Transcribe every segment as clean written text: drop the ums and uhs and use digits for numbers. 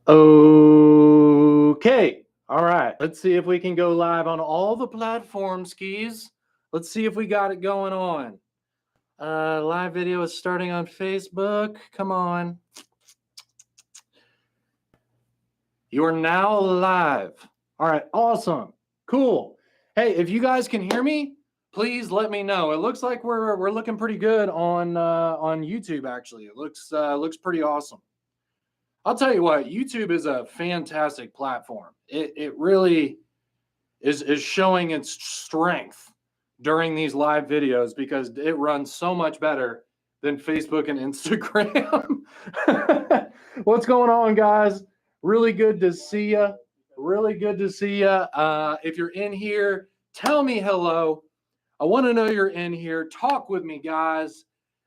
Okay. All right. Let's see if we can go live on all the platforms, skis. Let's see if we got it going on. Live video is starting on Facebook. Come on. You are now live. All right. Awesome. Cool. Hey, if you guys can hear me, please let me know. It looks like we're looking pretty good on YouTube. Actually, it looks pretty awesome. I'll tell you what, YouTube is a fantastic platform. It really is showing its strength during these live videos because it runs so much better than Facebook and Instagram. What's going on, guys? Really good to see you. Really good to see you. If you're in here, tell me hello. I want to know you're in here. Talk with me, guys.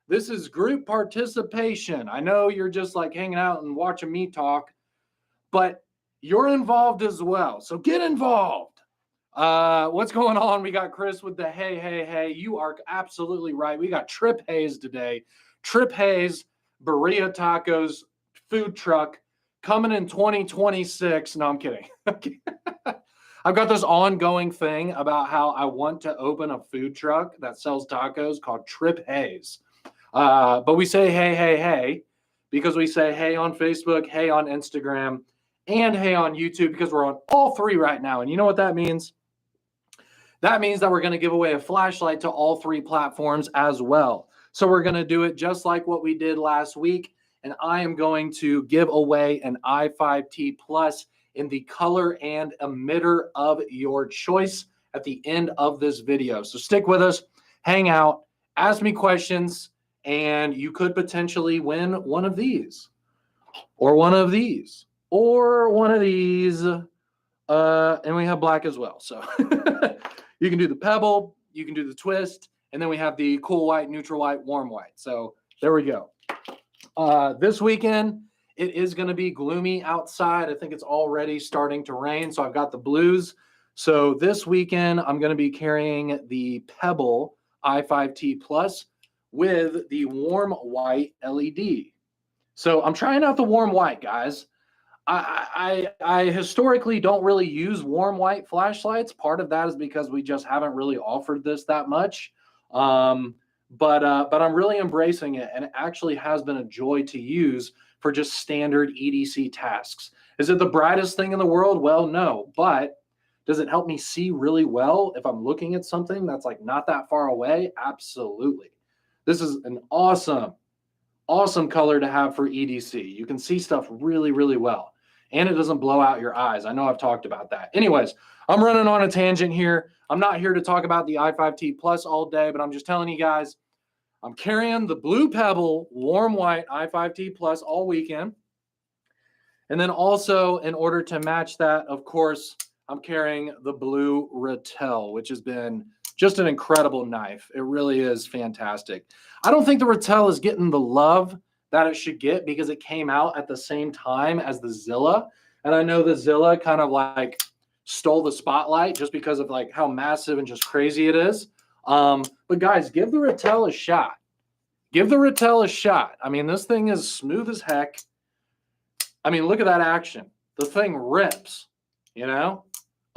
This is group participation. I know you're just like hanging out and watching me talk, but you're involved as well. So get involved. What's going on? We got Chris with the hey. You are absolutely right. We got Trip Hayes today. Trip Hayes, Burrito Tacos, food truck coming in 2026. No, I'm kidding. I've got this ongoing thing about how I want to open a food truck that sells tacos called Trip Hayes. But we say hey because we say hey on Facebook, hey on Instagram, and hey on YouTube because we're on all three right now. And you know what that means? That means that we're going to give away a flashlight to all three platforms as well. So we're going to do it just like what we did last week. And I am going to give away an i5T Plus in the color and emitter of your choice at the end of this video. So stick with us, hang out, ask me questions, and you could potentially win one of these or one of these or one of these. And we have black as well. So you can do the pebble, you can do the twist, and then we have the cool white, neutral white, warm white. So there we go. This weekend, it is going to be gloomy outside. I think it's already starting to rain. So I've got the blues. So this weekend, I'm going to be carrying the Pebble i5T Plus with the warm white LED. So I'm trying out the warm white, guys. I historically don't really use warm white flashlights. Part of that is because we just haven't really offered this that much. But I'm really embracing it, and it actually has been a joy to use for just standard EDC tasks. Is it the brightest thing in the world? Well, no, but does it help me see really well if I'm looking at something that's like not that far away? Absolutely. This is an awesome color to have for EDC. You can see stuff really, really well, and it doesn't blow out your eyes. I know I've talked about that. Anyways, I'm running on a tangent here. I'm not here to talk about the i5T Plus all day, but I'm just telling you guys, I'm carrying the Blue Pebble warm white i5T Plus all weekend. And then also, in order to match that, of course, I'm carrying the Blue Ratel, which has been just an incredible knife. It really is fantastic. I don't think the Ratel is getting the love that it should get because it came out at the same time as the Zilla. And I know the Zilla kind of like stole the spotlight just because of like how massive and just crazy it is. But guys, give the Ratel a shot. Give the Ratel a shot. I mean, this thing is smooth as heck. I mean, look at that action. The thing rips, you know?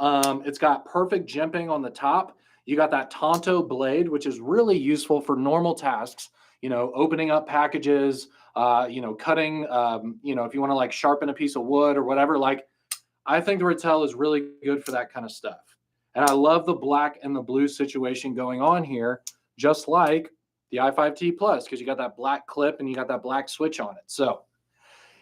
It's got perfect jimping on the top. You got that Tonto blade, which is really useful for normal tasks, you know, opening up packages, you know, cutting, you know, if you want to like sharpen a piece of wood or whatever. Like, I think the Ratel is really good for that kind of stuff. And I love the black and the blue situation going on here, just like the i5T Plus, because you got that black clip and you got that black switch on it. So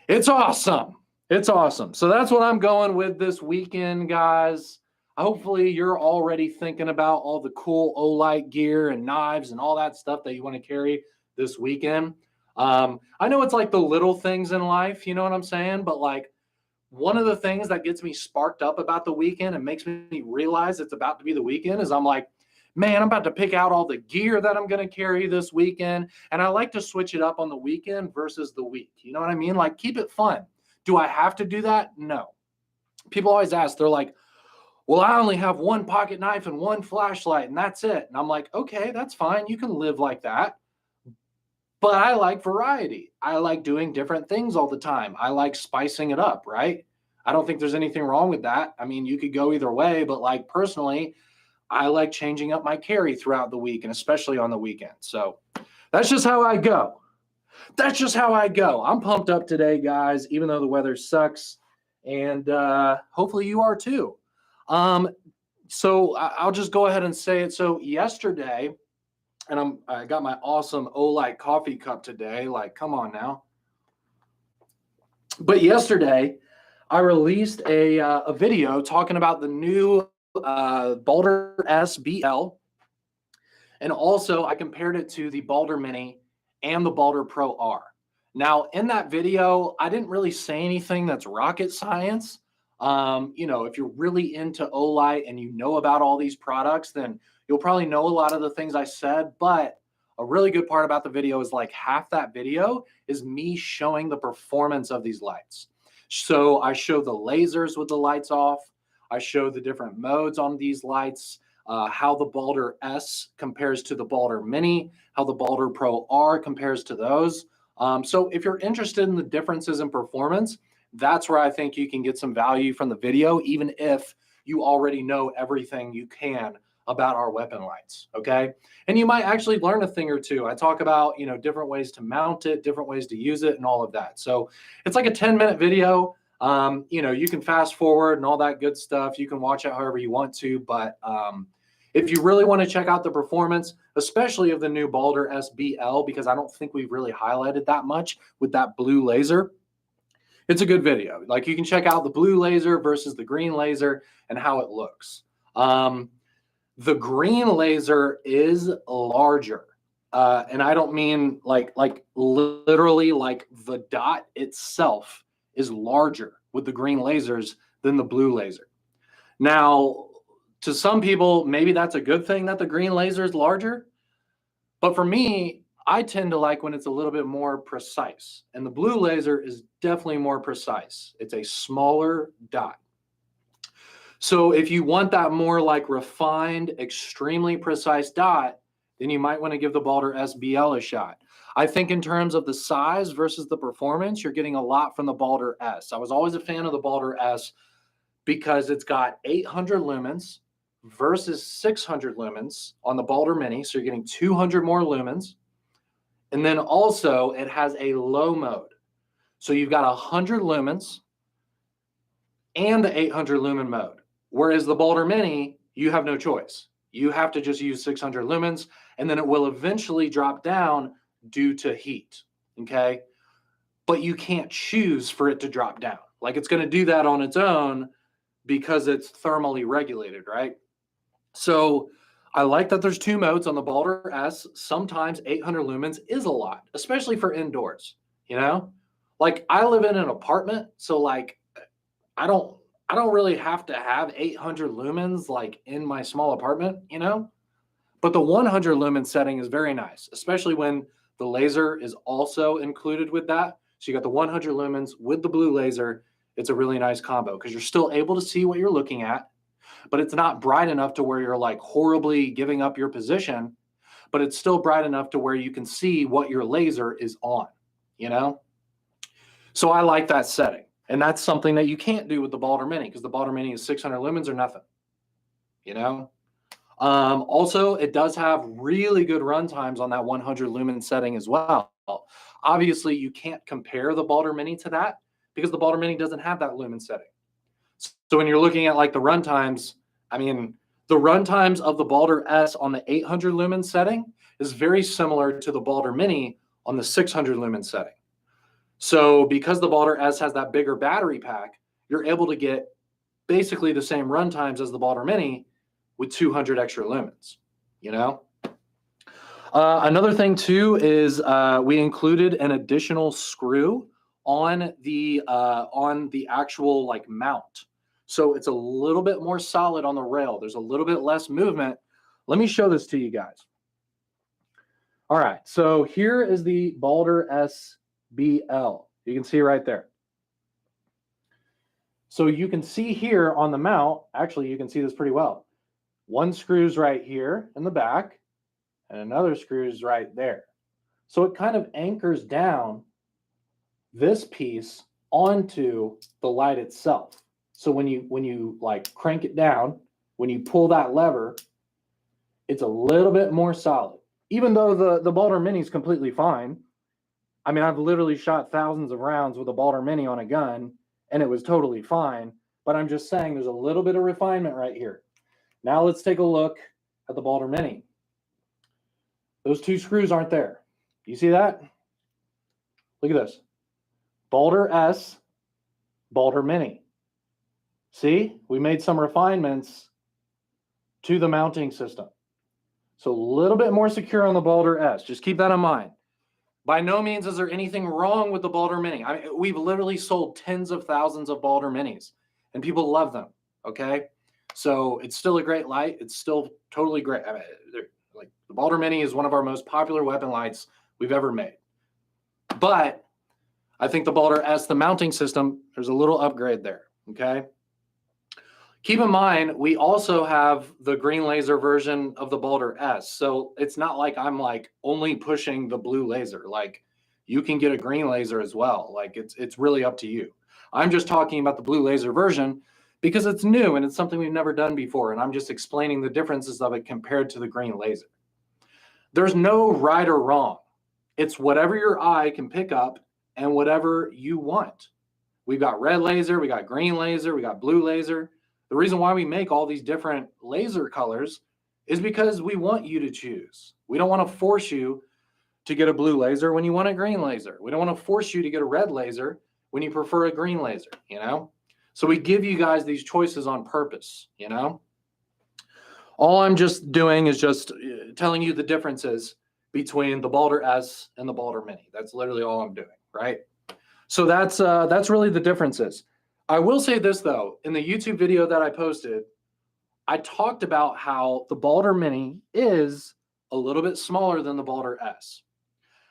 it's awesome. It's awesome. So that's what I'm going with this weekend, guys. Hopefully you're already thinking about all the cool Olight gear and knives and all that stuff that you want to carry this weekend. I know it's like the little things in life, you know what I'm saying? But like one of the things that gets me sparked up about the weekend and makes me realize it's about to be the weekend is I'm like, man, I'm about to pick out all the gear that I'm going to carry this weekend. And I like to switch it up on the weekend versus the week. You know what I mean? Like, keep it fun. Do I have to do that? No. People always ask, they're like, well, I only have one pocket knife and one flashlight and that's it. And I'm like, okay, that's fine. You can live like that. But I like variety. I like doing different things all the time. I like spicing it up, right? I don't think there's anything wrong with that. I mean, you could go either way, but like personally, I like changing up my carry throughout the week and especially on the weekend. So that's just how I go. That's just how I go. I'm pumped up today, guys, even though the weather sucks. And hopefully you are too. So I'll just go ahead and say it. So yesterday, and I got my awesome Olight coffee cup today. Like, come on now. But yesterday, I released a video talking about the new Balder SBL. And also, I compared it to the Balder Mini and the Balder Pro R. Now, in that video, I didn't really say anything that's rocket science. If you're really into Olight and you know about all these products, then you'll probably know a lot of the things I said. But a really good part about the video is like half that video is me showing the performance of these lights. So I show the lasers with the lights off. I show the different modes on these lights. How the Balder S compares to the Balder Mini, how the Balder Pro R compares to those. So if you're interested in the differences in performance, that's where I think you can get some value from the video, even if you already know everything you can about our weapon lights, okay? And you might actually learn a thing or two. I talk about, different ways to mount it, different ways to use it, and all of that. So it's like a 10-minute video. You can fast forward and all that good stuff. You can watch it however you want to, but if you really want to check out the performance, especially of the new Balder SBL, because I don't think we've really highlighted that much with that blue laser, it's a good video. Like you can check out the blue laser versus the green laser and how it looks. The green laser is larger. And I don't mean like literally like the dot itself is larger with the green lasers than the blue laser. Now, to some people, maybe that's a good thing that the green laser is larger. But for me, I tend to like when it's a little bit more precise. And the blue laser is definitely more precise. It's a smaller dot. So if you want that more like refined, extremely precise dot, then you might want to give the Balder SBL a shot. I think in terms of the size versus the performance, you're getting a lot from the Balder S. I was always a fan of the Balder S because it's got 800 lumens versus 600 lumens on the Balder Mini. So you're getting 200 more lumens. And then also it has a low mode. So you've got 100 lumens and the 800 lumen mode. Whereas the Balder Mini, you have no choice. You have to just use 600 lumens, and then it will eventually drop down due to heat, okay? But you can't choose for it to drop down. Like it's going to do that on its own because it's thermally regulated, right? So I like that there's two modes on the Balder S. Sometimes 800 lumens is a lot, especially for indoors, Like I live in an apartment, so like I don't really have to have 800 lumens like in my small apartment, But the 100 lumen setting is very nice, especially when the laser is also included with that. So you got the 100 lumens with the blue laser. It's a really nice combo because you're still able to see what you're looking at, but it's not bright enough to where you're like horribly giving up your position, but it's still bright enough to where you can see what your laser is on, So I like that setting. And that's something that you can't do with the Balder Mini because the Balder Mini is 600 lumens or nothing, Also, it does have really good run times on that 100 lumen setting as well. Obviously, you can't compare the Balder Mini to that because the Balder Mini doesn't have that lumen setting. So when you're looking at like the run times, the run times of the Balder S on the 800 lumen setting is very similar to the Balder Mini on the 600 lumen setting. So because the Balder S has that bigger battery pack, you're able to get basically the same run times as the Balder Mini with 200 extra lumens, Another thing too is we included an additional screw on the actual like mount. So it's a little bit more solid on the rail. There's a little bit less movement. Let me show this to you guys. All right, so here is the Balder SBL. You can see right there. So you can see here on the mount, actually you can see this pretty well. One screw's right here in the back and another screw's right there. So it kind of anchors down this piece onto the light itself. So when you like crank it down, when you pull that lever, it's a little bit more solid. Even though the Balder Mini is completely fine. I mean, I've literally shot thousands of rounds with a Balder Mini on a gun, and it was totally fine. But I'm just saying there's a little bit of refinement right here. Now let's take a look at the Balder Mini. Those two screws aren't there. You see that? Look at this. Balder S, Balder Mini. See, we made some refinements to the mounting system. So a little bit more secure on the Balder S. Just keep that in mind. By no means is there anything wrong with the Balder Mini. I mean, we've literally sold tens of thousands of Balder Minis, and people love them, okay? So it's still a great light. It's still totally great. I mean, like the Balder Mini is one of our most popular weapon lights we've ever made. But I think the Balder S, the mounting system, there's a little upgrade there, okay? Keep in mind, we also have the green laser version of the Balder S. So it's not like I'm like only pushing the blue laser. Like you can get a green laser as well. Like it's really up to you. I'm just talking about the blue laser version because it's new and it's something we've never done before. And I'm just explaining the differences of it compared to the green laser. There's no right or wrong. It's whatever your eye can pick up and whatever you want. We've got red laser, we got green laser, we got blue laser. The reason why we make all these different laser colors is because we want you to choose. We don't want to force you to get a blue laser when you want a green laser. We don't want to force you to get a red laser when you prefer a green laser, you know? So we give you guys these choices on purpose, you know? All I'm just doing is just telling you the differences between the Balder S and the Balder Mini. That's literally all I'm doing, right? So that's really the differences. I will say this though, in the YouTube video that I posted, I talked about how the Balder Mini is a little bit smaller than the Balder S.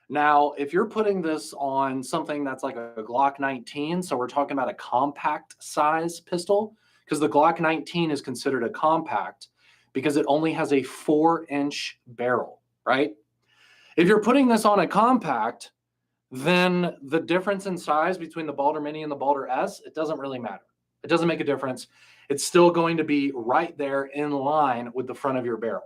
Now, if you're putting this on something that's like a Glock 19, so we're talking about a compact size pistol, because the Glock 19 is considered a compact because it only has a 4-inch barrel, right? If you're putting this on a compact, then the difference in size between the Balder Mini and the Balder S, it doesn't really matter. It doesn't make a difference. It's still going to be right there in line with the front of your barrel.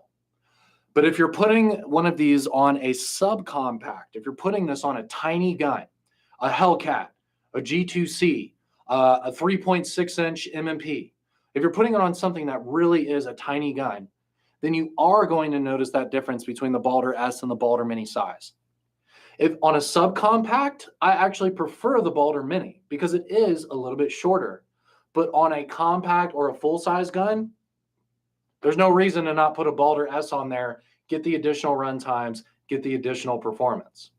But if you're putting one of these on a subcompact, if you're putting this on a tiny gun, a Hellcat, a G2C, a 3.6-inch M&P, if you're putting it on something that really is a tiny gun, then you are going to notice that difference between the Balder S and the Balder Mini size. If on a subcompact, I actually prefer the Balder Mini because it is a little bit shorter. But on a compact or a full-size gun, there's no reason to not put a Balder S on there, get the additional run times, get the additional performance.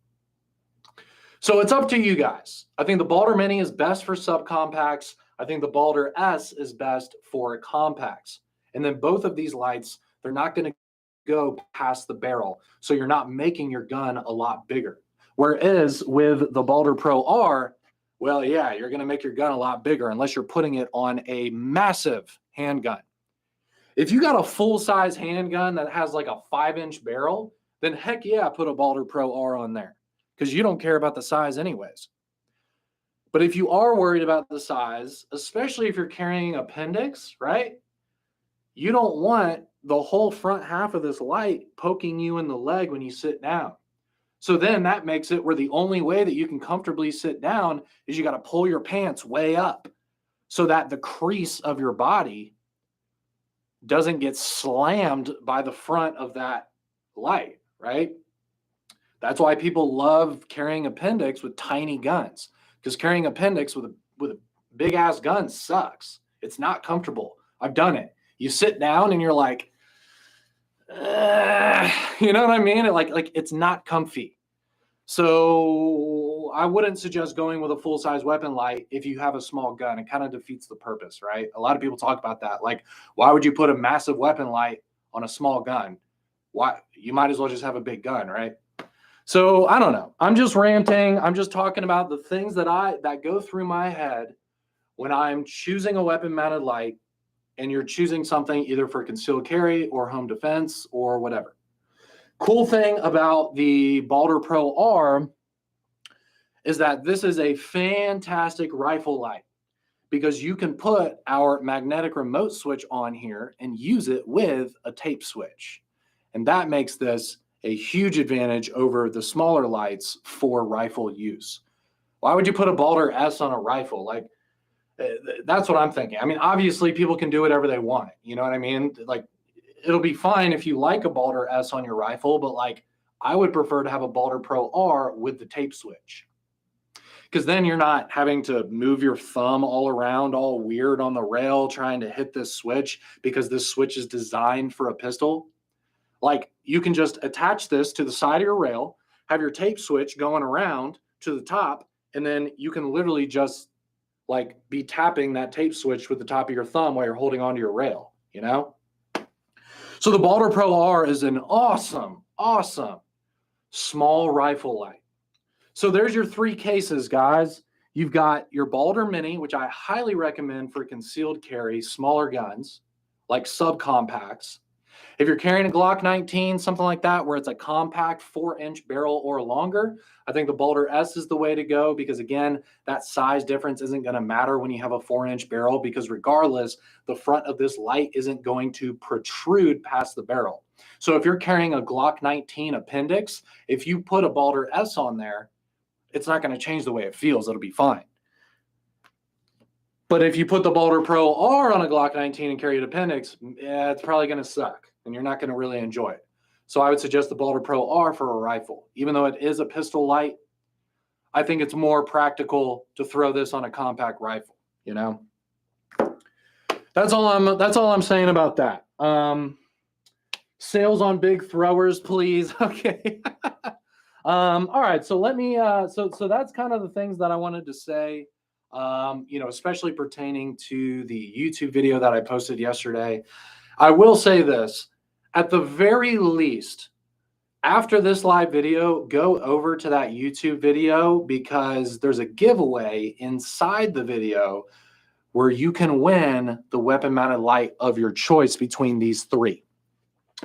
So it's up to you guys. I think the Balder Mini is best for subcompacts. I think the Balder S is best for compacts. And then both of these lights, they're not going to go past the barrel. So you're not making your gun a lot bigger. Whereas with the Balder Pro R, well, yeah, you're going to make your gun a lot bigger unless you're putting it on a massive handgun. If you got a full-size handgun that has like a 5-inch barrel, then heck yeah, put a Balder Pro R on there because you don't care about the size anyways. But if you are worried about the size, especially if you're carrying appendix, right? You don't want the whole front half of this light poking you in the leg when you sit down. So then that makes it where the only way that you can comfortably sit down is you got to pull your pants way up so that the crease of your body doesn't get slammed by the front of that light, right? That's why people love carrying appendix with tiny guns, because carrying appendix with a big ass gun sucks. It's not comfortable. I've done it. You sit down and you're like, you know what I mean? Like it's not comfy. So I wouldn't suggest going with a full-size weapon light if you have a small gun. It kind of defeats the purpose, right? A lot of people talk about that. Like, why would you put a massive weapon light on a small gun? Why? You might as well just have a big gun, right? So I don't know. I'm just ranting. I'm just talking about the things that go through my head when I'm choosing a weapon-mounted light and you're choosing something either for concealed carry or home defense or whatever. Cool thing about the Balder Pro R is that this is a fantastic rifle light because you can put our magnetic remote switch on here and use it with a tape switch. And that makes this a huge advantage over the smaller lights for rifle use. Why would you put a Balder S on a rifle? Like, that's what I'm thinking. I mean, obviously people can do whatever they want. You know what I mean? Like, it'll be fine if you like a Balder S on your rifle, but like, I would prefer to have a Balder Pro R with the tape switch. Because then you're not having to move your thumb all around, all weird on the rail, trying to hit this switch because this switch is designed for a pistol. Like, you can just attach this to the side of your rail, have your tape switch going around to the top, and then you can literally just like be tapping that tape switch with the top of your thumb while you're holding onto your rail, you know? So the Balder Pro R is an awesome, awesome small rifle light. So there's your three cases, guys. You've got your Balder Mini, which I highly recommend for concealed carry, smaller guns, like subcompacts. If you're carrying a Glock 19, something like that, where it's a compact 4-inch barrel or longer, I think the Balder S is the way to go because, again, that size difference isn't going to matter when you have a 4-inch barrel because regardless, the front of this light isn't going to protrude past the barrel. So if you're carrying a Glock 19 appendix, if you put a Balder S on there, it's not going to change the way it feels. It'll be fine. But if you put the Balder Pro R on a Glock 19 and carry an appendix, it's probably going to suck and you're not going to really enjoy it. So I would suggest the Balder Pro R for a rifle. Even though it is a pistol light, I think it's more practical to throw this on a compact rifle, you know? That's all I'm saying about that. Sales on big throwers, please. Okay. All right. So let me, so that's kind of the things that I wanted to say. You know, especially pertaining to the YouTube video that I posted yesterday. I will say this, at the very least, after this live video, go over to that YouTube video because there's a giveaway inside the video where you can win the weapon mounted light of your choice between these three.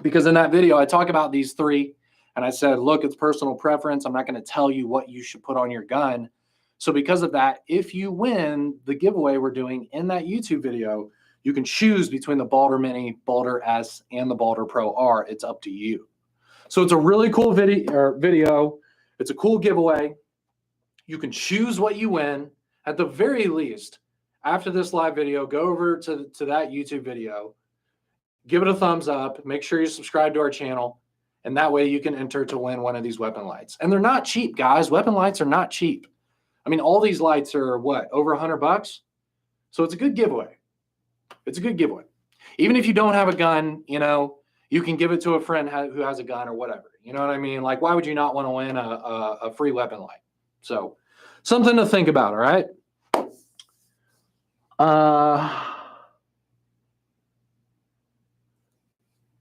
Because in that video, I talk about these three and I said, look, it's personal preference. I'm not going to tell you what you should put on your gun. So because of that, if you win the giveaway we're doing in that YouTube video, you can choose between the Balder Mini, Balder S, and the Balder Pro R. It's up to you. So it's a really cool video. It's a cool giveaway. You can choose what you win. At the very least, after this live video, go over to that YouTube video, give it a thumbs up, make sure you subscribe to our channel, and that way you can enter to win one of these weapon lights. And they're not cheap, guys. Weapon lights are not cheap. I mean, all these lights are what, over $100? So it's a good giveaway. It's a good giveaway. Even if you don't have a gun, you know, you can give it to a friend who has a gun or whatever. You know what I mean? Like, why would you not want to win a free weapon light? So something to think about, all right?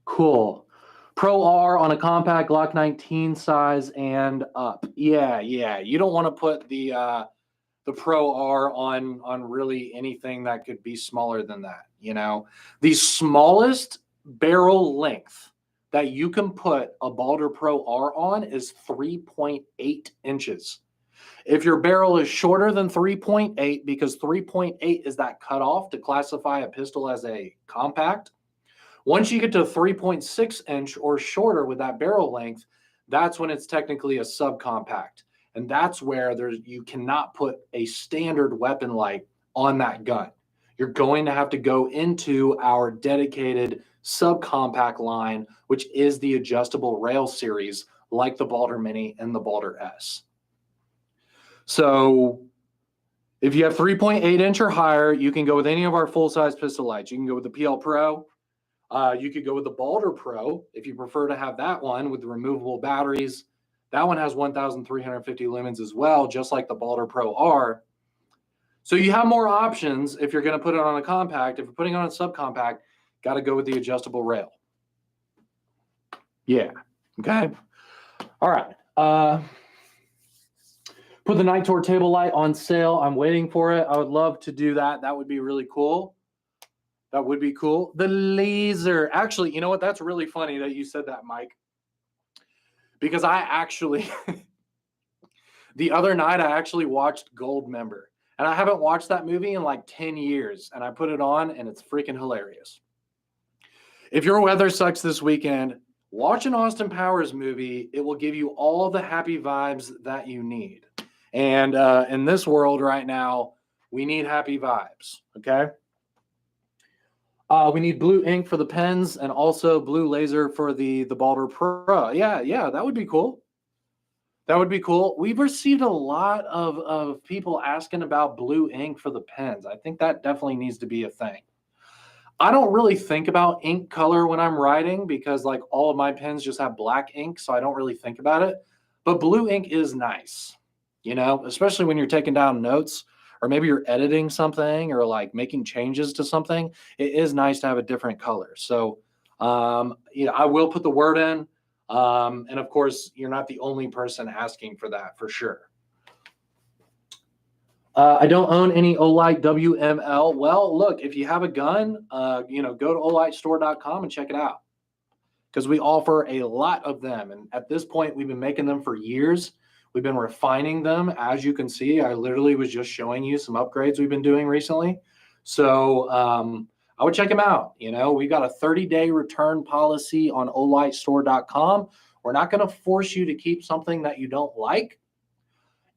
Cool. Pro R on a compact Glock 19 size and up. Yeah. You don't want to put the Pro R on really anything that could be smaller than that, you know? The smallest barrel length that you can put a Balder Pro R on is 3.8 inches. If your barrel is shorter than 3.8, because 3.8 is that cutoff to classify a pistol as a compact, once you get to 3.6 inch or shorter with that barrel length, that's when it's technically a subcompact. And that's where you cannot put a standard weapon light on that gun. You're going to have to go into our dedicated subcompact line, which is the adjustable rail series, like the Balder Mini and the Balder S. So if you have 3.8 inch or higher, you can go with any of our full-size pistol lights. You can go with the PL Pro. You could go with the Balder Pro if you prefer to have that one with the removable batteries. That one has 1,350 lumens as well, just like the Balder Pro R. So you have more options if you're going to put it on a compact. If you're putting it on a subcompact, got to go with the adjustable rail. Yeah. Okay. All right. Put the Night Tour table light on sale. I'm waiting for it. I would love to do that. That would be really cool. That would be cool. The laser. Actually, you know what? That's really funny that you said that, Mike. because I actually, the other night, I actually watched Goldmember. And I haven't watched that movie in like 10 years. And I put it on and it's freaking hilarious. If your weather sucks this weekend, watch an Austin Powers movie. It will give you all the happy vibes that you need. And in this world right now, we need happy vibes, okay? We need blue ink for the pens and also blue laser for the Balder Pro. Yeah, that would be cool. That would be cool. We've received a lot of people asking about blue ink for the pens. I think that definitely needs to be a thing. I don't really think about ink color when I'm writing because like all of my pens just have black ink, so I don't really think about it. But blue ink is nice, you know, especially when you're taking down notes or maybe you're editing something or like making changes to something. It is nice to have a different color. So, you know, I will put the word in. And of course, you're not the only person asking for that for sure. I don't own any Olight WML. Well, look, if you have a gun, you know, go to olightstore.com and check it out because we offer a lot of them. And at this point, we've been making them for years. We've been refining them. As you can see, I literally was just showing you some upgrades we've been doing recently. So I would check them out. You know, we got a 30-day return policy on olightstore.com. We're not going to force you to keep something that you don't like.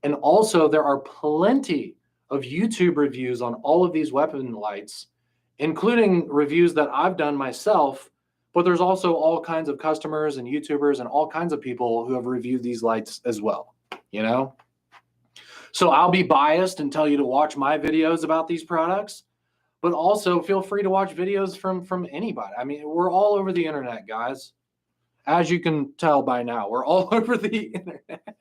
And also, there are plenty of YouTube reviews on all of these weapon lights, including reviews that I've done myself. But there's also all kinds of customers and YouTubers and all kinds of people who have reviewed these lights as well, you know? So I'll be biased and tell you to watch my videos about these products, but also feel free to watch videos from anybody. I mean, we're all over the internet, guys. As you can tell by now, we're all over the internet.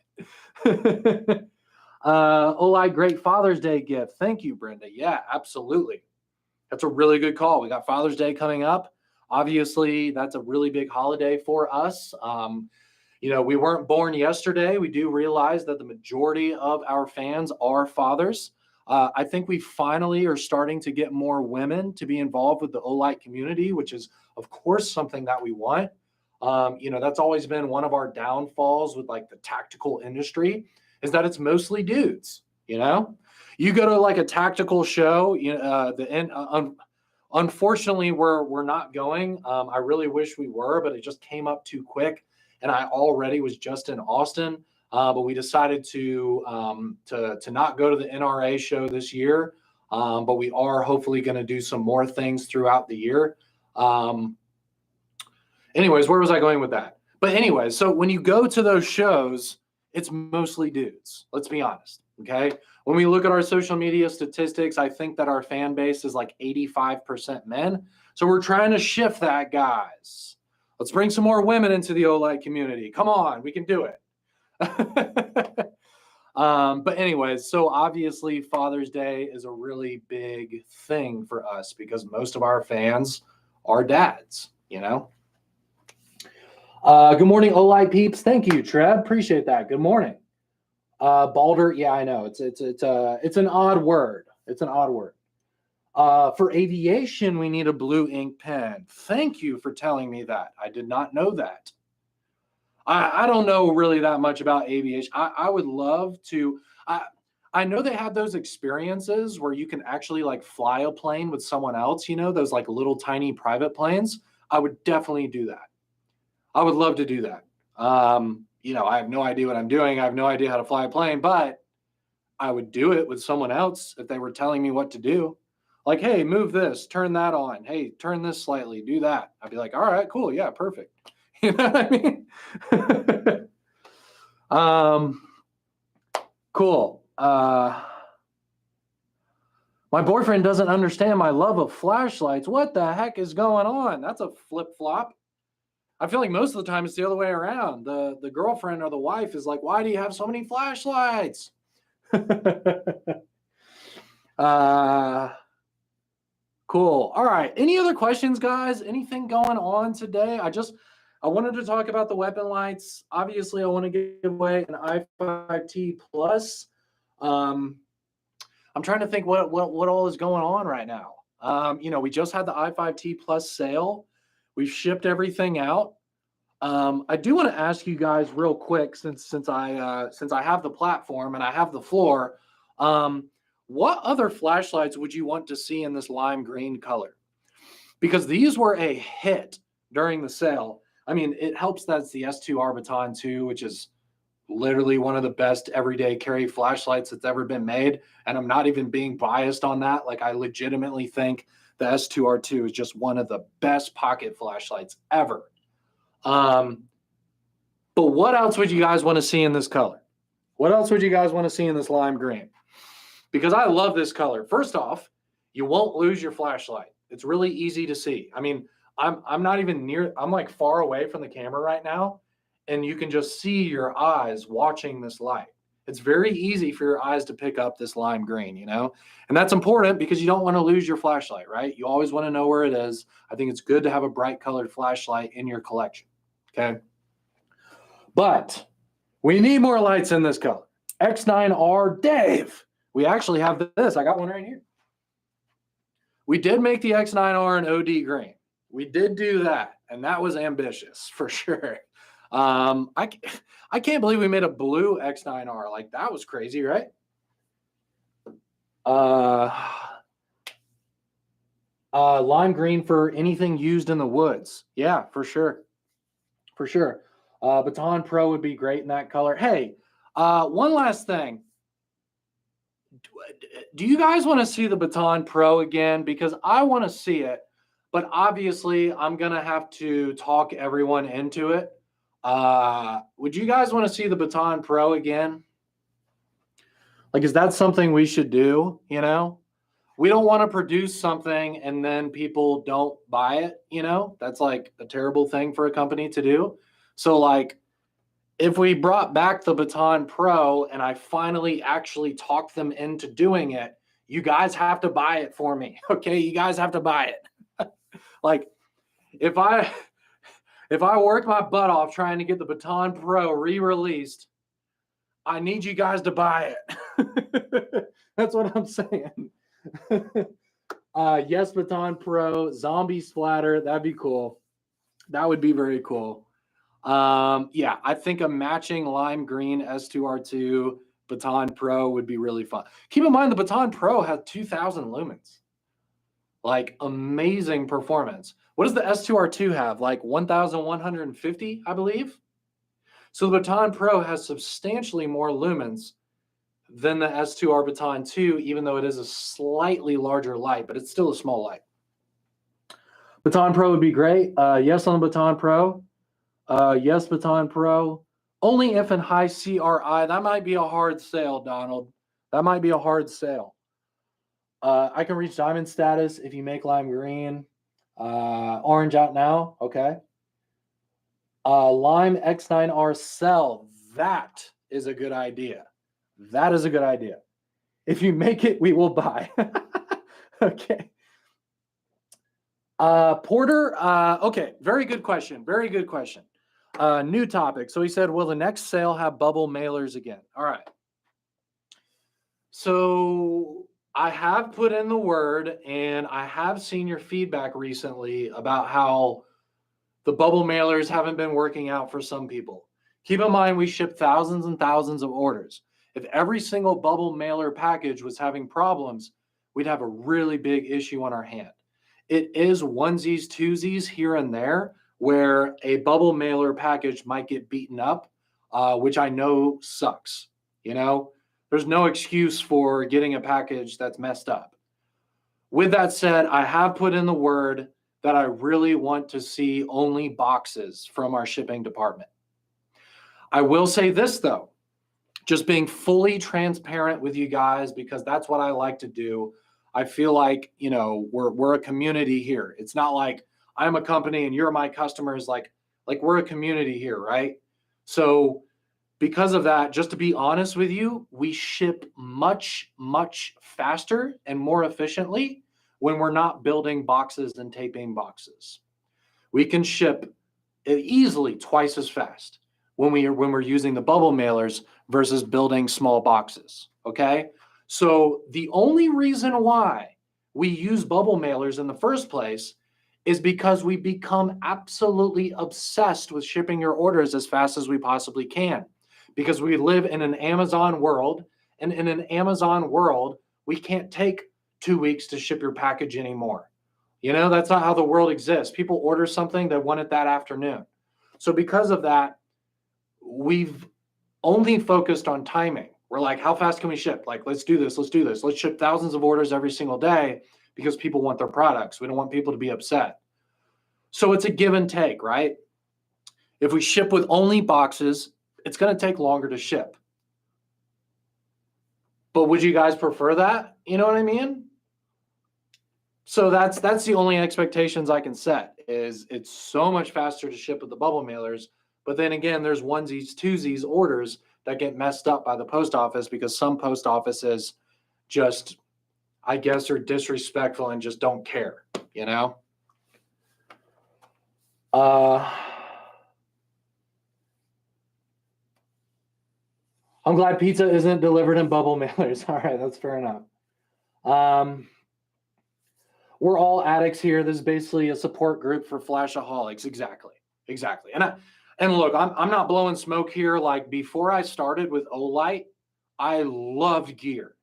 Olight, great Father's Day gift. Thank you, Brenda. Yeah, absolutely. That's a really good call. We got Father's Day coming up. Obviously, that's a really big holiday for us. You know, we weren't born yesterday. We do realize that the majority of our fans are fathers. I think we finally are starting to get more women to be involved with the Olight community, which is, of course, something that we want. You know, that's always been one of our downfalls with like the tactical industry is that it's mostly dudes, you know? You go to like a tactical show, you know, unfortunately, we're not going. I really wish we were, but it just came up too quick. And I already was just in Austin, but we decided to not go to the NRA show this year. But we are hopefully going to do some more things throughout the year. Anyways, where was I going with that? But anyways, so when you go to those shows, it's mostly dudes. Let's be honest. Okay. When we look at our social media statistics, I think that our fan base is like 85% men. So we're trying to shift that, guys. Let's bring some more women into the Olight community. Come on, we can do it. But anyways, so obviously Father's Day is a really big thing for us because most of our fans are dads, you know? Good morning, Olight peeps. Thank you, Trev. Appreciate that. Good morning. Balder, yeah, I know. It's an odd word. It's an odd word. For aviation, we need a blue ink pen. Thank you for telling me that. I did not know that. I don't know really that much about aviation. I would love to. I know they have those experiences where you can actually like fly a plane with someone else, you know, those like little tiny private planes. I would definitely do that. I would love to do that. You know, I have no idea what I'm doing. I have no idea how to fly a plane, but I would do it with someone else if they were telling me what to do. Like, hey, move this, turn that on. Hey, turn this slightly, do that. I'd be like, all right, cool. Yeah, perfect. You know what I mean? Cool. My boyfriend doesn't understand my love of flashlights. What the heck is going on? That's a flip-flop. I feel like most of the time it's the other way around. The girlfriend or the wife is like, why do you have so many flashlights? Cool. All right. Any other questions, guys? Anything going on today? I wanted to talk about the weapon lights. Obviously, I want to give away an i5T Plus. I'm trying to think what all is going on right now. You know, we just had the i5T Plus sale. We've shipped everything out. I do want to ask you guys real quick, since I have the platform and I have the floor. Um, what other flashlights would you want to see in this lime green color? Because these were a hit during the sale. I mean, it helps that it's the S2R Baton 2, which is literally one of the best everyday carry flashlights that's ever been made. And I'm not even being biased on that. Like, I legitimately think the S2R2 is just one of the best pocket flashlights ever. But what else would you guys want to see in this color? What else would you guys want to see in this lime green? Because I love this color. First off, you won't lose your flashlight. It's really easy to see. I mean, I'm not even near, I'm like far away from the camera right now, and you can just see your eyes watching this light. It's very easy for your eyes to pick up this lime green, you know? And that's important because you don't want to lose your flashlight, right? You always want to know where it is. I think it's good to have a bright colored flashlight in your collection, okay? But we need more lights in this color. X9R, Dave. We actually have this. I got one right here. We did make the X9R an OD green. We did do that, and that was ambitious for sure. I can't believe we made a blue X9R. Like, that was crazy, right? Lime green for anything used in the woods. Yeah, for sure. For sure. Baton Pro would be great in that color. Hey, one last thing. Do you guys want to see the Baton Pro again? Because I want to see it, but obviously I'm going to have to talk everyone into it. Would you guys want to see the Baton Pro again? Like, is that something we should do? You know, we don't want to produce something and then people don't buy it. You know, that's like a terrible thing for a company to do. So like, if we brought back the Baton Pro and I finally actually talked them into doing it, you guys have to buy it for me. Okay. You guys have to buy it. Like, if I work my butt off trying to get the Baton Pro re-released, I need you guys to buy it. That's what I'm saying. Yes, Baton Pro, zombie splatter. That'd be cool. That would be very cool. Yeah, I think a matching lime green S2R2 Baton Pro would be really fun. Keep in mind, the Baton Pro has 2,000 lumens. Like, amazing performance. What does the S2R2 have? Like 1,150, I believe. So the Baton Pro has substantially more lumens than the S2R Baton 2, even though it is a slightly larger light, but it's still a small light. Baton Pro would be great. Yes on the Baton Pro. Yes, Baton Pro. Only if in high CRI. That might be a hard sale, Donald. That might be a hard sale. I can reach diamond status if you make lime green. Orange out now. Okay. Lime X9R sell. That is a good idea. That is a good idea. If you make it, we will buy. Okay. Porter. Okay. Very good question. Very good question. New topic. So he said, will the next sale have bubble mailers again? All right. So I have put in the word, and I have seen your feedback recently about how the bubble mailers haven't been working out for some people. Keep in mind, we ship thousands and thousands of orders. If every single bubble mailer package was having problems, we'd have a really big issue on our hand. It is onesies, twosies here and there where a bubble mailer package might get beaten up, which I know sucks. You know, there's no excuse for getting a package that's messed up. With that said, I have put in the word that I really want to see only boxes from our shipping department. I will say this though, just being fully transparent with you guys, because that's what I like to do. I feel like, you know, we're a community here. It's not like I'm a company and you're my customers. Like we're a community here, right? So because of that, just to be honest with you, we ship much, much faster and more efficiently when we're not building boxes and taping boxes. We can ship easily twice as fast when we're using the bubble mailers versus building small boxes. Okay. So the only reason why we use bubble mailers in the first place is because we become absolutely obsessed with shipping your orders as fast as we possibly can, because we live in an Amazon world, and in an Amazon world, we can't take 2 weeks to ship your package anymore. That's not how the world exists. People order something, they want it that afternoon. So because of that, we've only focused on timing. We're like, how fast can we ship? Like, let's do this. Let's ship thousands of orders every single day because people want their products. We don't want people to be upset. So it's a give and take, right? If we ship with only boxes, it's going to take longer to ship. But would you guys prefer that? You know what I mean? So that's the only expectations I can set, is it's so much faster to ship with the bubble mailers. But then again, there's onesies, twosies orders that get messed up by the post office because some post offices just, I guess, are disrespectful and just don't care, I'm glad pizza isn't delivered in bubble mailers. All right, that's fair enough. We're all addicts here. This is basically a support group for flashaholics. Exactly. And look, I'm not blowing smoke here. Like, before I started with Olight, I loved gear.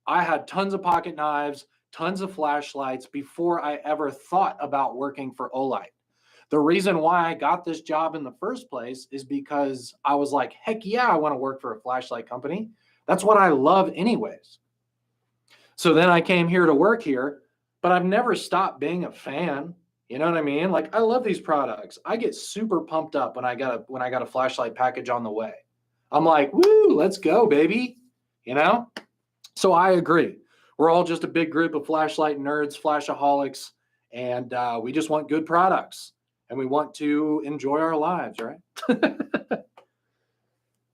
I had tons of pocket knives, tons of flashlights before I ever thought about working for Olight. The reason why I got this job in the first place is because I was like, heck yeah, I want to work for a flashlight company. That's what I love anyways. So then I came here to work here, but I've never stopped being a fan. You know what I mean? Like, I love these products. I get super pumped up when I got a flashlight package on the way. I'm like, woo, let's go, baby. So I agree. We're all just a big group of flashlight nerds, flashaholics, and we just want good products, and we want to enjoy our lives, right?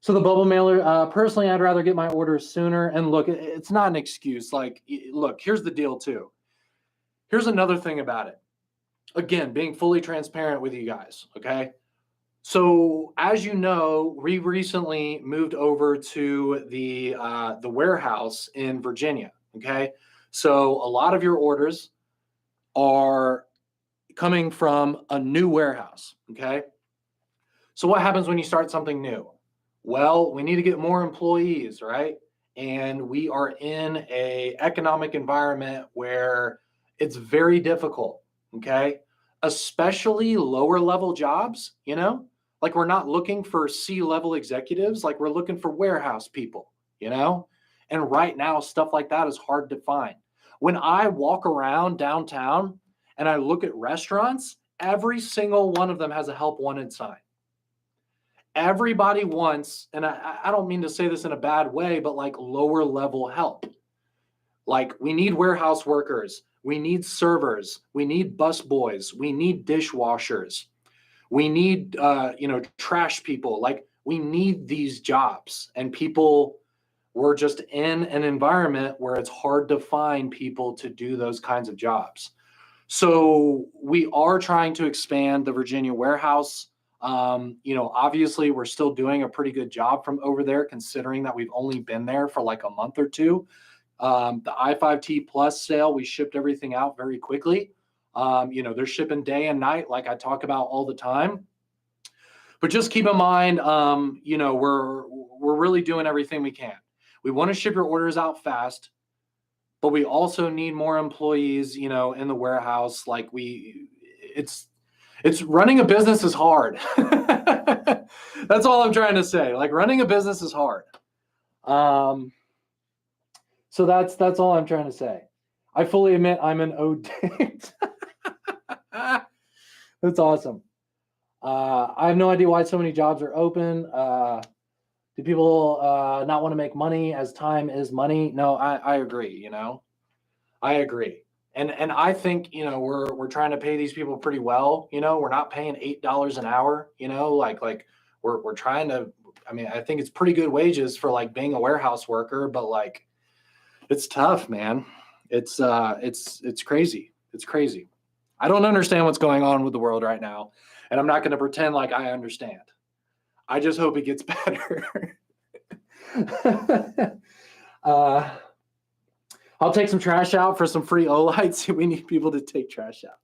So the bubble mailer, personally, I'd rather get my orders sooner. And look, it's not an excuse. Like, look, here's the deal too. Here's another thing about it. Again, being fully transparent with you guys, okay? So as you know, we recently moved over to the warehouse in Virginia, okay? So a lot of your orders are coming from a new warehouse, okay? So what happens when you start something new? Well, we need to get more employees, right? And we are in a economic environment where it's very difficult, okay? Especially lower level jobs, like, we're not looking for C-level executives, like, we're looking for warehouse people, And right now, stuff like that is hard to find. When I walk around downtown and I look at restaurants, every single one of them has a help wanted sign. Everybody wants, and I don't mean to say this in a bad way, but like lower level help. Like, we need warehouse workers, we need servers, we need bus boys, we need dishwashers, we need trash people. Like, we need these jobs, and we're just in an environment where it's hard to find people to do those kinds of jobs. So we are trying to expand the Virginia warehouse. Obviously, we're still doing a pretty good job from over there, considering that we've only been there for like a month or two. The i5T Plus sale, we shipped everything out very quickly. They're shipping day and night, like I talk about all the time. But just keep in mind, we're really doing everything we can. We want to ship your orders out fast, but we also need more employees, in the warehouse. Like, it's running a business is hard. That's all I'm trying to say. Like, running a business is hard. So that's all I'm trying to say. I fully admit I'm an OD. That's awesome. I have no idea why so many jobs are open. Do people not want to make money, as time is money? No, I agree. I agree. And I think, we're trying to pay these people pretty well. We're not paying $8 an hour. Like we're trying to. I mean, I think it's pretty good wages for like being a warehouse worker, but like, it's tough, man. It's crazy. It's crazy. I don't understand what's going on with the world right now, and I'm not going to pretend like I understand. I just hope it gets better. I'll take some trash out for some free Olights. We need people to take trash out.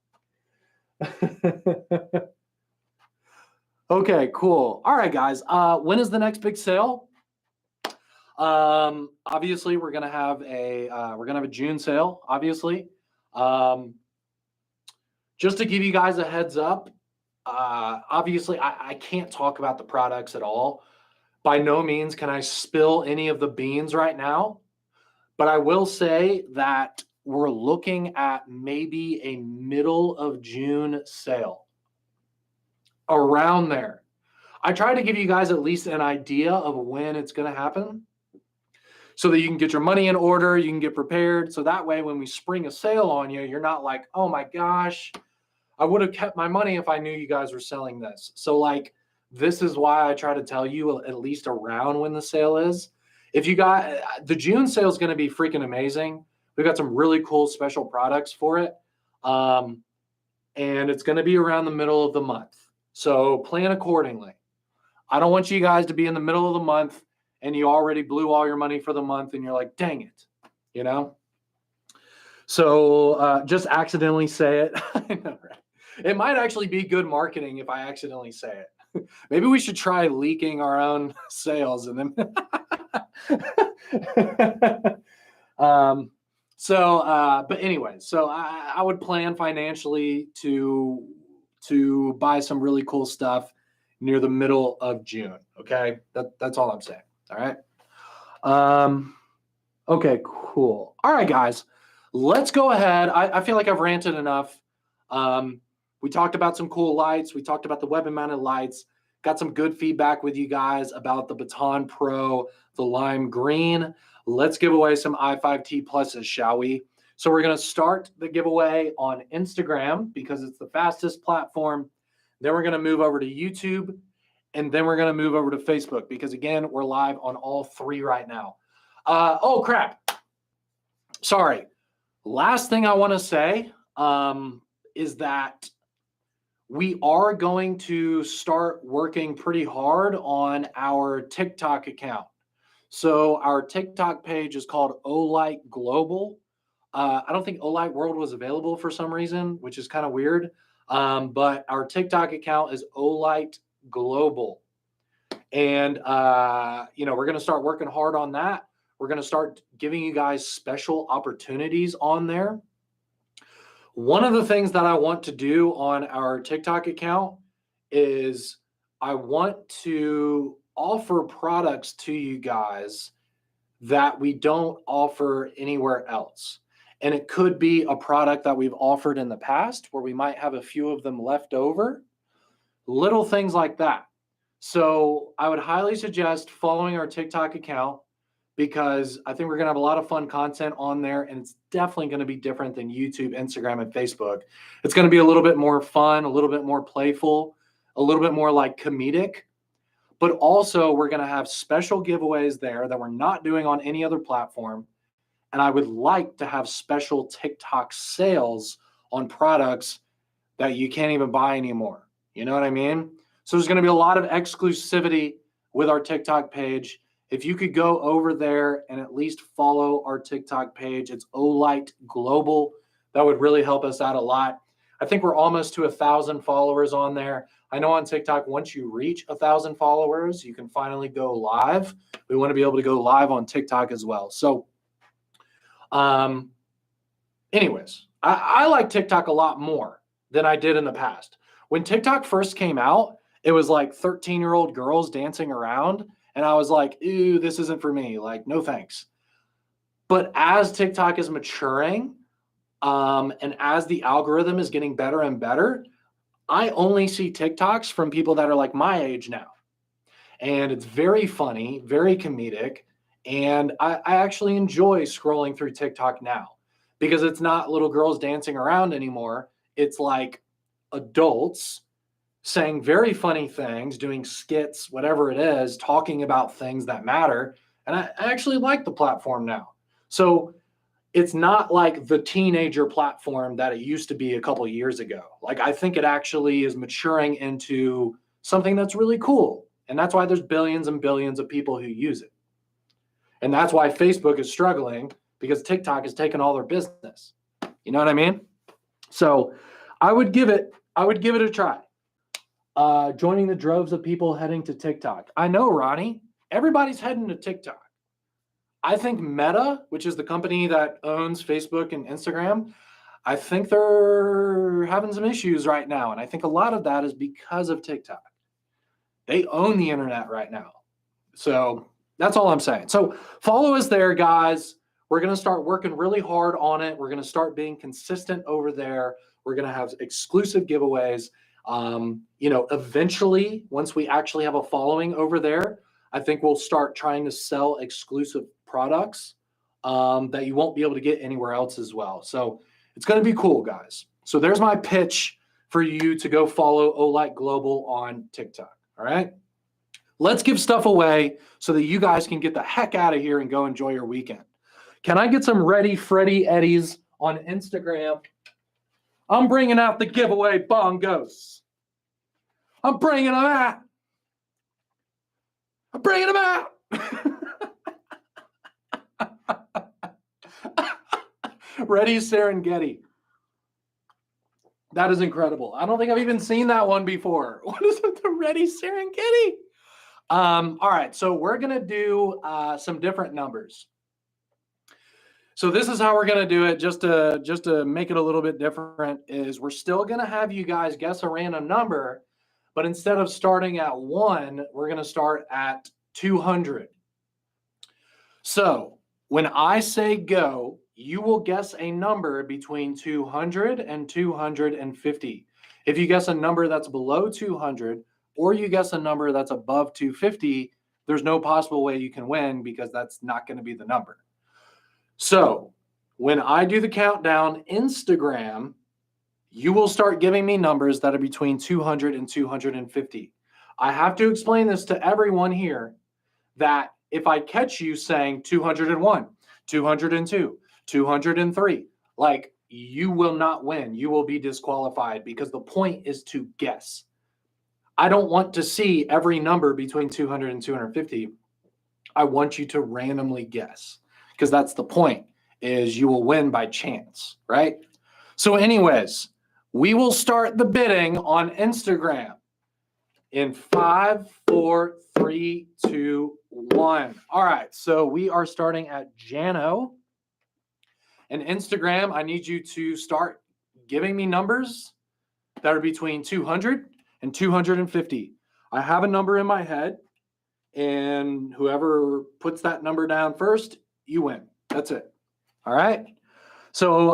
Okay, cool. All right, guys. When is the next big sale? Obviously, we're gonna have a June sale. Obviously, um, just to give you guys a heads up. Obviously, I can't talk about the products at all. By no means can I spill any of the beans right now, but I will say that we're looking at maybe a middle of June sale around there. I try to give you guys at least an idea of when it's going to happen so that you can get your money in order, you can get prepared. So that way, when we spring a sale on you, you're not like, oh my gosh, I would have kept my money if I knew you guys were selling this. So, like, this is why I try to tell you at least around when the sale is. If you got the June sale is going to be freaking amazing. We've got some really cool special products for it. And it's going to be around the middle of the month. So plan accordingly. I don't want you guys to be in the middle of the month and you already blew all your money for the month and you're like, dang it, you know? So just accidentally say it. I know, right? It might actually be good marketing if I accidentally say it. Maybe we should try leaking our own sales and then. But anyway, so I would plan financially to buy some really cool stuff near the middle of June. Okay, that's all I'm saying. All right. Okay, cool. All right, guys, let's go ahead. I feel like I've ranted enough. We talked about some cool lights. We talked about the weapon-mounted lights. Got some good feedback with you guys about the Baton Pro, the lime green. Let's give away some i5T pluses, shall we? So we're going to start the giveaway on Instagram because it's the fastest platform. Then we're going to move over to YouTube, and then we're going to move over to Facebook because, again, we're live on all three right now. Oh, crap. Sorry. Last thing I want to say is that we are going to start working pretty hard on our TikTok account. So our TikTok page is called Olight Global. I don't think Olight World was available for some reason, which is kind of weird. But our TikTok account is Olight Global. And, we're going to start working hard on that. We're going to start giving you guys special opportunities on there. One of the things that I want to do on our TikTok account is I want to offer products to you guys that we don't offer anywhere else. And it could be a product that we've offered in the past where we might have a few of them left over, little things like that. So I would highly suggest following our TikTok account because I think we're going to have a lot of fun content on there, and it's definitely going to be different than YouTube, Instagram, and Facebook. It's going to be a little bit more fun, a little bit more playful, a little bit more like comedic, but also we're going to have special giveaways there that we're not doing on any other platform. And I would like to have special TikTok sales on products that you can't even buy anymore. You know what I mean? So there's going to be a lot of exclusivity with our TikTok page. If you could go over there and at least follow our TikTok page, it's Olight Global. That would really help us out a lot. I think we're almost to 1,000 followers on there. I know on TikTok, once you reach 1,000 followers, you can finally go live. We want to be able to go live on TikTok as well. So, anyways, I like TikTok a lot more than I did in the past. When TikTok first came out, it was like 13-year-old girls dancing around. And I was like, ew, this isn't for me. Like, no thanks. But as TikTok is maturing, and as the algorithm is getting better and better, I only see TikToks from people that are like my age now. And it's very funny, very comedic. And I actually enjoy scrolling through TikTok now because it's not little girls dancing around anymore. It's like adults saying very funny things, doing skits, whatever it is, talking about things that matter. And I actually like the platform now. So it's not like the teenager platform that it used to be a couple of years ago. Like, I think it actually is maturing into something that's really cool. And that's why there's billions and billions of people who use it. And that's why Facebook is struggling because TikTok has taken all their business. You know what I mean? So I would give it I would give it a try. Joining the droves of people heading to TikTok. I know, Ronnie. Everybody's heading to TikTok. I think Meta, which is the company that owns Facebook and Instagram, I think they're having some issues right now. And I think a lot of that is because of TikTok. They own the internet right now. So that's all I'm saying. So follow us there, guys. We're going to start working really hard on it. We're going to start being consistent over there. We're going to have exclusive giveaways. Eventually, once we actually have a following over there, I think we'll start trying to sell exclusive products that you won't be able to get anywhere else as well. So it's going to be cool, guys. So there's my pitch for you to go follow Olight Global on TikTok. All right. Let's give stuff away so that you guys can get the heck out of here and go enjoy your weekend. Can I get some Ready Freddy Eddies on Instagram? I'm bringing out the giveaway bongos. I'm bringing them out. I'm bringing them out. Ready Serengeti. That is incredible. I don't think I've even seen that one before. What is it? The Ready Serengeti? All right, so we're going to do some different numbers. So this is how we're going to do it, just to make it a little bit different, is we're still going to have you guys guess a random number, but instead of starting at 1, we're going to start at 200. So when I say go, you will guess a number between 200 and 250. If you guess a number that's below 200, or you guess a number that's above 250, there's no possible way you can win because that's not going to be the number. So when I do the countdown, Instagram, you will start giving me numbers that are between 200 and 250. I have to explain this to everyone here that if I catch you saying 201, 202, 203, like, you will not win. You will be disqualified because the point is to guess. I don't want to see every number between 200 and 250. I want you to randomly guess because that's the point, is you will win by chance, right? So anyways, we will start the bidding on Instagram in 5, 4, 3, 2, 1. All right, so we are starting at Jano. And Instagram, I need you to start giving me numbers that are between 200 and 250. I have a number in my head, and whoever puts that number down first, you win. That's it. All right. So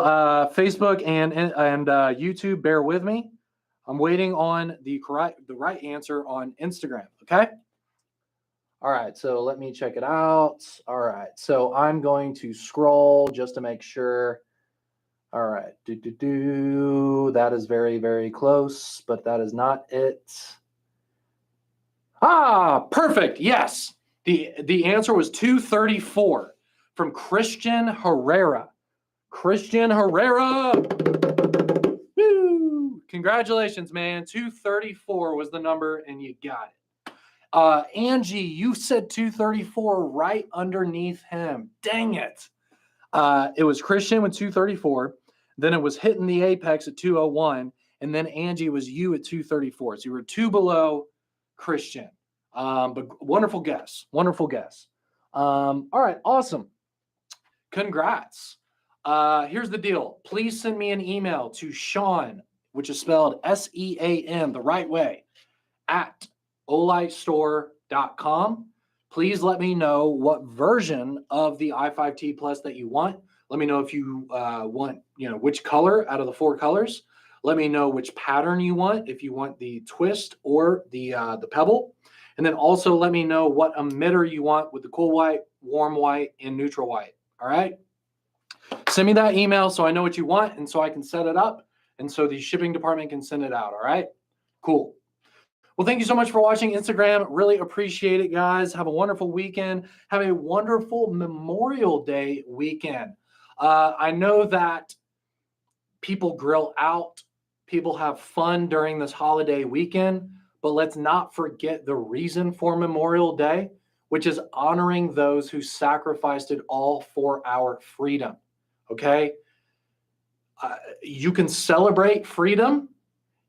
Facebook and YouTube, bear with me. I'm waiting on the right answer on Instagram. Okay. All right. So let me check it out. All right. So I'm going to scroll just to make sure. All right. That is very, very close, but that is not it. Ah, perfect. Yes. The answer was 234 from Christian Herrera. Christian Herrera. Woo! Congratulations, man. 234 was the number, and you got it. Angie, you said 234 right underneath him. Dang it. It was Christian with 234. Then it was hitting the apex at 201. And then Angie was you at 234. So you were 2 below Christian. But wonderful guess. Wonderful guess. All right. Awesome. Congrats. Here's the deal. Please send me an email to Sean, which is spelled S-E-A-N, the right way, at olightstore.com. Please let me know what version of the i5T Plus that you want. Let me know if you want, which color out of the 4 colors. Let me know which pattern you want, if you want the twist or the pebble. And then also let me know what emitter you want with the cool white, warm white, and neutral white. All right. Send me that email so I know what you want and so I can set it up and so the shipping department can send it out. All right. Cool. Well, thank you so much for watching Instagram. Really appreciate it, guys. Have a wonderful weekend. Have a wonderful Memorial Day weekend. I know that people grill out, people have fun during this holiday weekend, but let's not forget the reason for Memorial Day, which is honoring those who sacrificed it all for our freedom. Okay? You can celebrate freedom.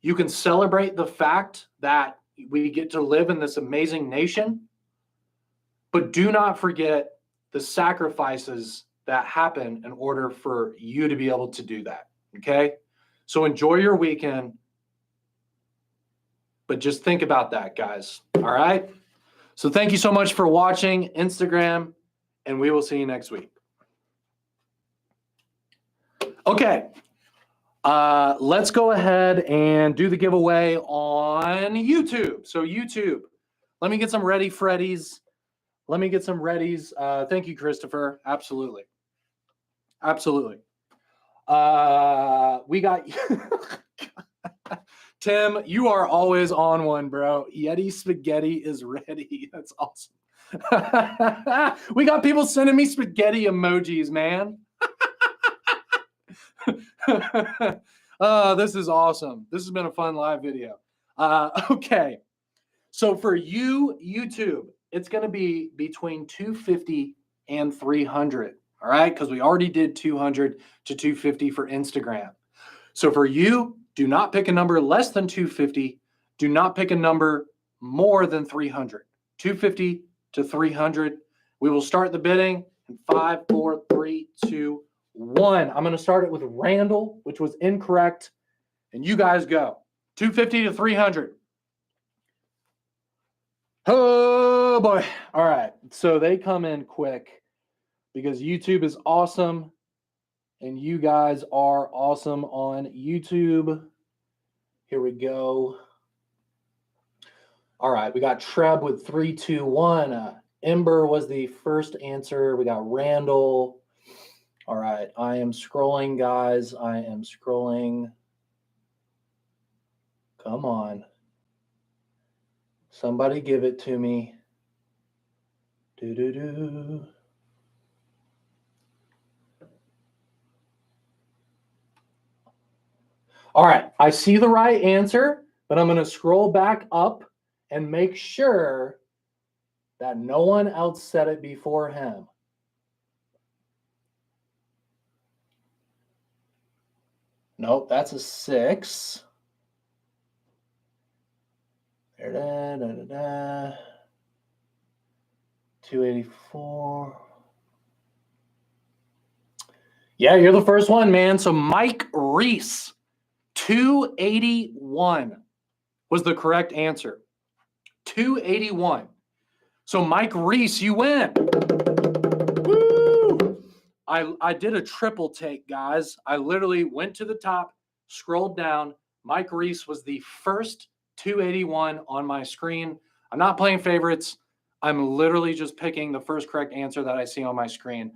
You can celebrate the fact that we get to live in this amazing nation, but do not forget the sacrifices that happen in order for you to be able to do that. Okay? So enjoy your weekend, but just think about that, guys. All right? So thank you so much for watching Instagram, and we will see you next week. Okay. Let's go ahead and do the giveaway on YouTube. So YouTube, let me get some ready Freddies. Let me get some readies. Thank you, Christopher. Absolutely. Absolutely. We got Tim, you are always on one, bro. Yeti spaghetti is ready. That's awesome. We got people sending me spaghetti emojis, man. This is awesome. This has been a fun live video. Okay. So for you, YouTube, it's going to be between 250 and 300. All right. Because we already did 200 to 250 for Instagram. So for you, do not pick a number less than 250. Do not pick a number more than 300. 250 to 300. We will start the bidding in 5, 4, 3, 2, 1. I'm going to start it with Randall, which was incorrect. And you guys go. 250 to 300. Oh, boy. All right. So they come in quick because YouTube is awesome. And you guys are awesome on YouTube. Here we go. All right. We got Treb with 3, 2, 1. Ember was the first answer. We got Randall. All right. I am scrolling, guys. I am scrolling. Come on. Somebody give it to me. Do-do-do. All right. I see the right answer, but I'm going to scroll back up and make sure that no one else said it before him. Nope, that's a 6. There, 284. Yeah, you're the first one, man. So Mike Reese, 281 was the correct answer. 281. So Mike Reese, you win. Woo! I did a triple take, guys. I literally went to the top, scrolled down. Mike Reese was the first 281 on my screen. I'm not playing favorites. I'm literally just picking the first correct answer that I see on my screen.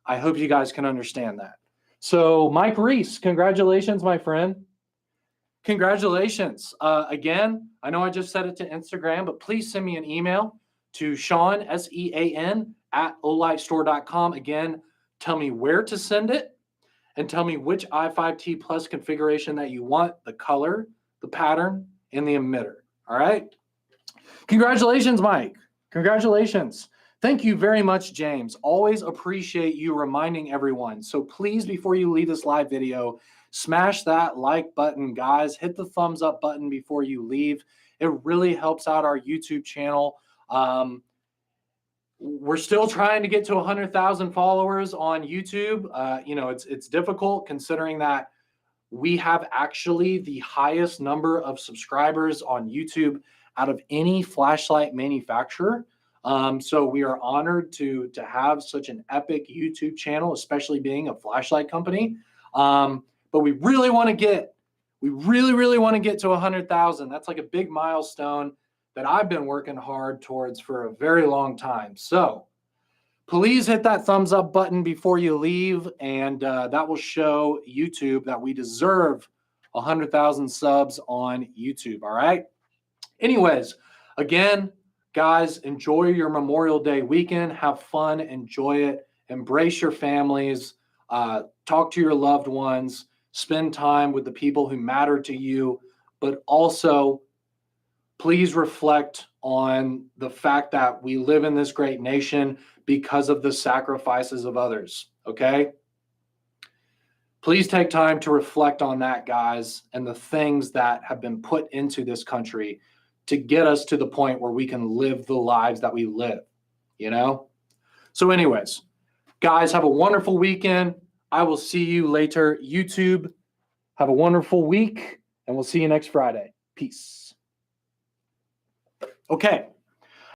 I hope you guys can understand that. So Mike Reese, congratulations, my friend. Congratulations. Again, I know I just said it to Instagram, but please send me an email to Sean, SEAN, @olightstore.com. Again, tell me where to send it and tell me which i5T Plus configuration that you want, the color, the pattern, and the emitter. All right? Congratulations, Mike. Congratulations. Thank you very much, James. Always appreciate you reminding everyone. So please, before you leave this live video, smash that like button, guys. Hit the thumbs up button before you leave. It really helps out our YouTube channel. We're still trying to get to 100,000 followers on YouTube. It's difficult considering that we have actually the highest number of subscribers on YouTube out of any flashlight manufacturer. So we are honored to have such an epic YouTube channel, especially being a flashlight company. But we really want to get to 100,000. That's like a big milestone that I've been working hard towards for a very long time. So please hit that thumbs up button before you leave, and that will show YouTube that we deserve 100,000 subs on YouTube. All right. Anyways, again, guys, enjoy your Memorial Day weekend. Have fun. Enjoy it. Embrace your families. Talk to your loved ones. Spend time with the people who matter to you. But also, please reflect on the fact that we live in this great nation because of the sacrifices of others. Okay? Please take time to reflect on that, guys, and the things that have been put into this country to get us to the point where we can live the lives that we live, you know? So anyways, guys, have a wonderful weekend. I will see you later. YouTube, have a wonderful week, and we'll see you next Friday. Peace. Okay.